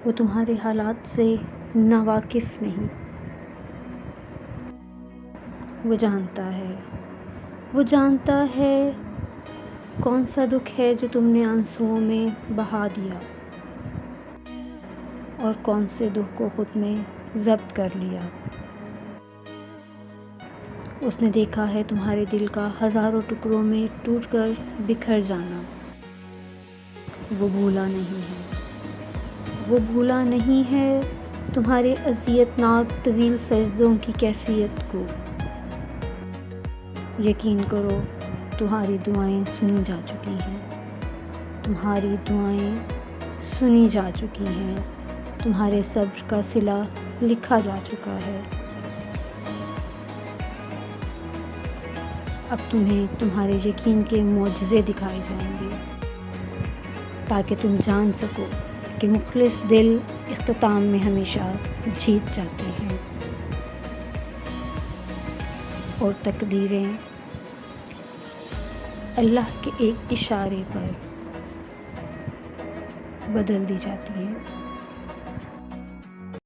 وہ تمہارے حالات سے ناواقف نہیں، وہ جانتا ہے کون سا دکھ ہے جو تم نے آنسوؤں میں بہا دیا اور کون سے دکھ کو خود میں ضبط کر لیا۔ اس نے دیکھا ہے تمہارے دل کا ہزاروں ٹکڑوں میں ٹوٹ کر بکھر جانا۔ وہ بھولا نہیں ہے تمہارے اذیت ناک طویل سجدوں کی کیفیت کو۔ یقین کرو تمہاری دعائیں سنی جا چکی ہیں، تمہارے صبر کا صلہ لکھا جا چکا ہے۔ اب تمہیں تمہارے یقین کے معجزے دکھائے جائیں گے تاکہ تم جان سکو کہ مخلص دل اختتام میں ہمیشہ جیت جاتے ہیں اور تقدیریں اللہ کے ایک اشارے پر بدل دی جاتی ہیں۔